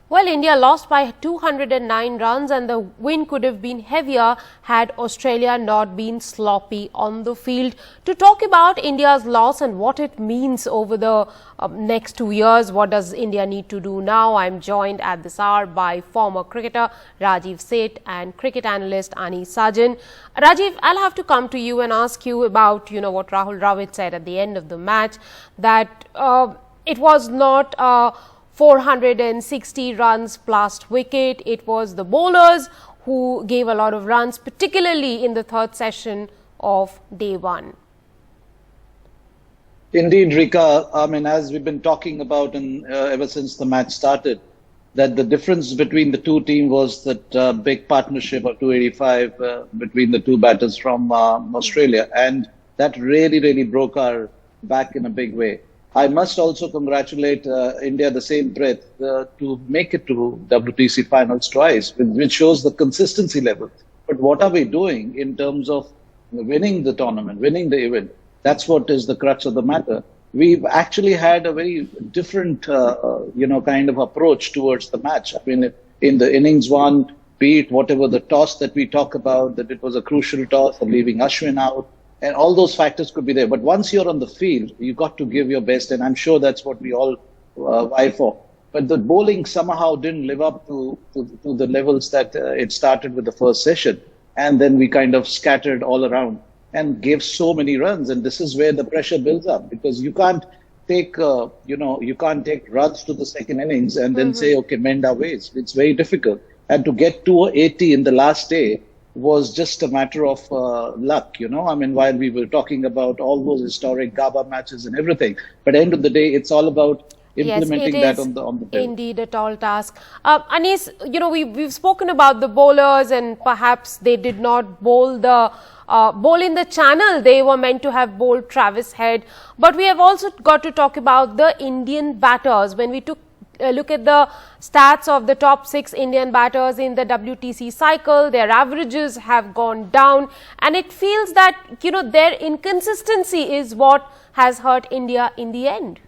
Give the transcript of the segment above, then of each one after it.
Well, India lost by 209 runs and the win could have been heavier had Australia not been sloppy on the field. To talk about India's loss and what it means over the next 2 years, what does India need to do now? I'm joined at this hour by former cricketer Rajiv Seth and cricket analyst Ani Sajan. Rajiv, I'll have to come to you and ask you about, what Rahul Dravid said at the end of the match, that it was not 460 runs plus wicket. It was the bowlers who gave a lot of runs, particularly in the third session of day one. Indeed, Rika. As we've been talking about ever since the match started, that the difference between the two teams was that big partnership of 285 between the two batters from Australia, and that really broke our back in a big way. I must also congratulate India the same breath to make it to WTC finals twice, which shows the consistency level. But what are we doing in terms of winning the tournament, winning the event? That's what is the crux of the matter. We've actually had a very different, kind of approach towards the match. In the innings one, be it whatever the toss that we talk about, that it was a crucial toss of leaving Ashwin out, and all those factors could be there. But once you're on the field, you got to give your best, and I'm sure that's what we all vie for. But the bowling somehow didn't live up to the levels that it started with the first session, and then we kind of scattered all around and gave so many runs. And this is where the pressure builds up, because you can't take you can't take runs to the second innings and then say, okay, mend our ways. It's very difficult. And to get 280 in the last day was just a matter of luck, while we were talking about all those historic GABA matches and everything, but at the end of the day, it's all about implementing that on the field. Indeed a tall task. Anis, we've spoken about the bowlers, and perhaps they did not bowl in the channel they were meant to have bowled Travis Head, but we have also got to talk about the Indian batters. When we took look at the stats of the top 6 Indian batters in the WTC cycle, their averages have gone down, and it feels that their inconsistency is what has hurt India in the end.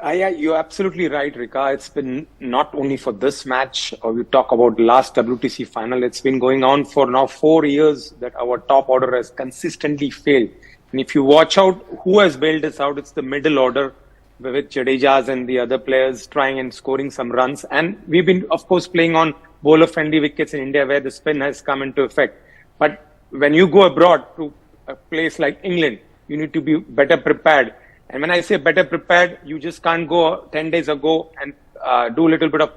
Yeah, you're absolutely right, Rika. It's been not only for this match, or we talk about last WTC final, it's been going on for now 4 years that our top order has consistently failed. And if you watch out who has bailed this out, it's the middle order, with Jadejas and the other players trying and scoring some runs. And we've been, of course, playing on bowler-friendly wickets in India where the spin has come into effect. But when you go abroad to a place like England, you need to be better prepared. And when I say better prepared, you just can't go 10 days ago and do a little bit of,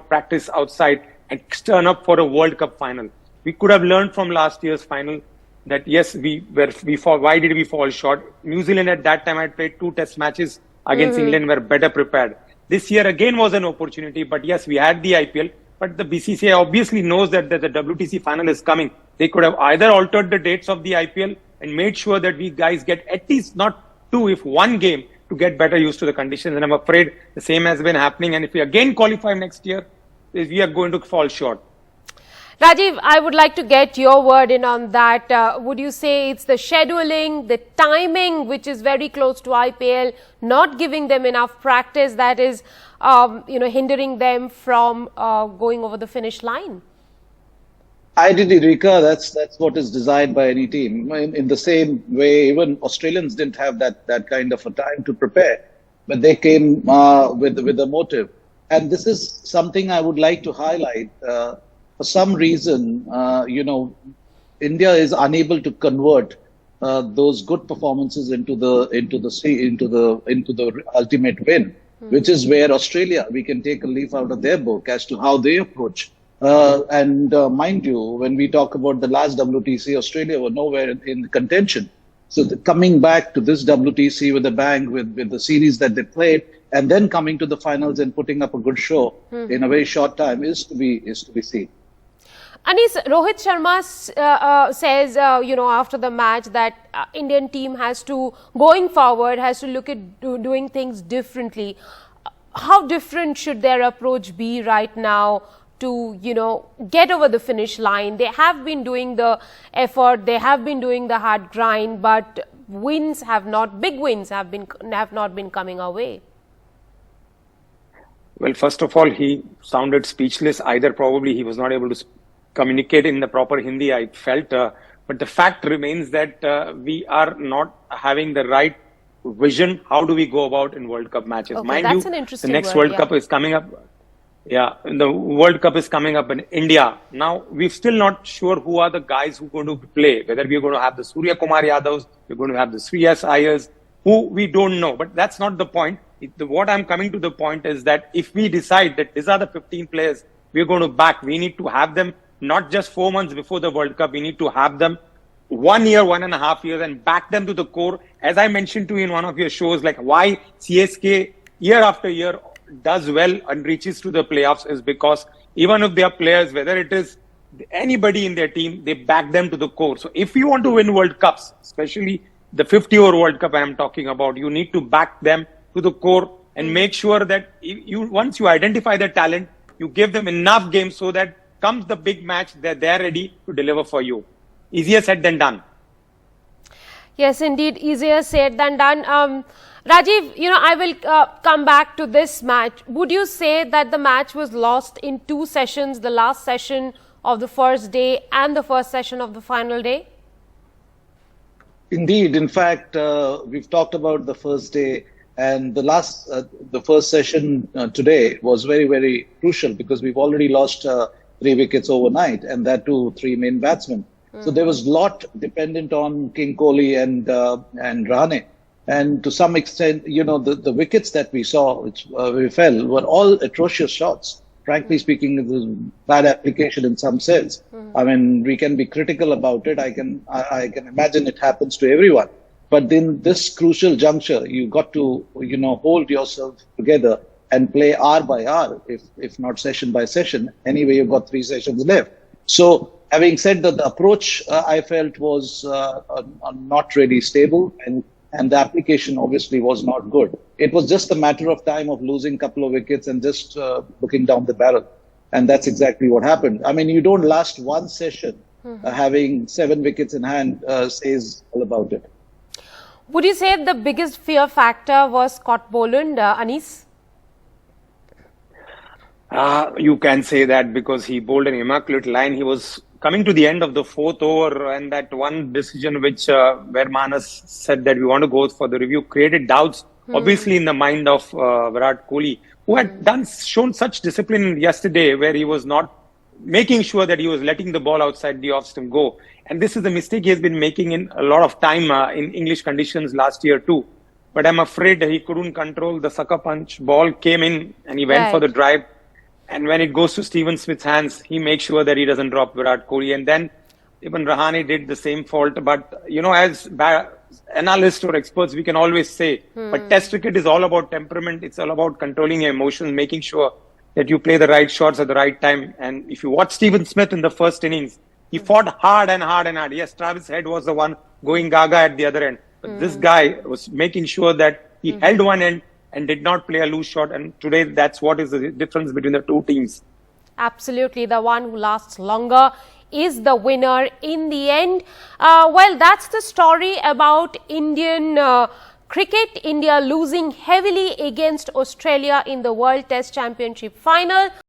practice outside and turn up for a World Cup final. We could have learned from last year's final that, yes, why did we fall short? New Zealand at that time had played 2 test matches against England, were better prepared. This year again was an opportunity, but yes, we had the IPL, but the BCCI obviously knows that the WTC final is coming. They could have either altered the dates of the IPL and made sure that we guys get at least not 2, if 1 game to get better used to the conditions. And I'm afraid the same has been happening. And if we again qualify next year, we are going to fall short. Rajiv, I would like to get your word in on that. Would you say it's the scheduling, the timing, which is very close to IPL, not giving them enough practice that is, hindering them from going over the finish line? Ideally, Rika, that's what is desired by any team. In the same way, even Australians didn't have that kind of a time to prepare, but they came with a motive. And this is something I would like to highlight. For some reason, India is unable to convert those good performances into the ultimate win, which is where Australia, we can take a leaf out of their book as to how they approach. Mind you, when we talk about the last WTC, Australia were nowhere in contention. So coming back to this WTC with a bang, with the series that they played, and then coming to the finals and putting up a good show in a very short time is to be seen. Anis, Rohit Sharma says, after the match that Indian team going forward, has to look at doing things differently. How different should their approach be right now to, get over the finish line? They have been doing the effort, they have been doing the hard grind, but big wins have not been coming our way. Well, first of all, he sounded speechless. Either probably he was not able to communicate in the proper Hindi, I felt. But the fact remains that we are not having the right vision. How do we go about in World Cup matches? Okay, Mind that's you, an interesting the next word, World Cup is coming up. Yeah, the World Cup is coming up in India. Now, we're still not sure who are the guys who are going to play. Whether we're going to have the Surya Kumar Yadavs, we're going to have the Shreyas Iyers, who we don't know. But that's not the point. What I'm coming to the point is that if we decide that these are the 15 players we're going to back, we need to have them not just 4 months before the World Cup. We need to have them 1 year, 1.5 years, and back them to the core. As I mentioned to you in one of your shows, like why CSK year after year does well and reaches to the playoffs is because even if they are players, whether it is anybody in their team, they back them to the core. So if you want to win World Cups, especially the 50-over World Cup I am talking about, you need to back them to the core and make sure that once you identify the talent, you give them enough games so that comes the big match, they're ready to deliver for you. Easier said than done. Yes, indeed, easier said than done. Rajiv, I will come back to this match. Would you say that the match was lost in 2 sessions, the last session of the first day and the first session of the final day? Indeed. In fact, we've talked about the first day, and the first session today was very, very crucial because we've already lost 3 wickets overnight, and that too 3 main batsmen. So there was a lot dependent on King Kohli and Rahane. And to some extent, the wickets that we saw, which we fell, were all atrocious shots. Frankly speaking, it was bad application in some sense. I mean, we can be critical about it. I can imagine it happens to everyone. But in this crucial juncture, you got to, hold yourself together and play hour by hour, if not session by session. Anyway, you've got 3 sessions left. So, having said that, the approach I felt was not really stable, and the application obviously was not good. It was just a matter of time of losing a couple of wickets and just looking down the barrel. And that's exactly what happened. I mean, you don't last 1 session having 7 wickets in hand says all about it. Would you say the biggest fear factor was Scott Boland, Anis? You can say that because he bowled an immaculate line. He was coming to the end of the 4th over, and that one decision which where Manas said that we want to go for the review created doubts, obviously, in the mind of Virat Kohli, who had shown such discipline yesterday, where he was not making sure that he was letting the ball outside the off stump go. And this is the mistake he has been making in a lot of time in English conditions last year too. But I'm afraid he couldn't control the sucker punch. Ball came in and he went for the drive. And when it goes to Steven Smith's hands, he makes sure that he doesn't drop Virat Kohli. And then even Rahane did the same fault. But, as analysts or experts, we can always say, but Test cricket is all about temperament. It's all about controlling your emotions, making sure that you play the right shots at the right time. And if you watch Steven Smith in the first innings, he fought hard and hard and hard. Yes, Travis Head was the one going gaga at the other end. But this guy was making sure that he held one end and did not play a loose shot. And today, that's what is the difference between the 2 teams. Absolutely. The one who lasts longer is the winner in the end. Well, that's the story about Indian cricket. India losing heavily against Australia in the World Test Championship final.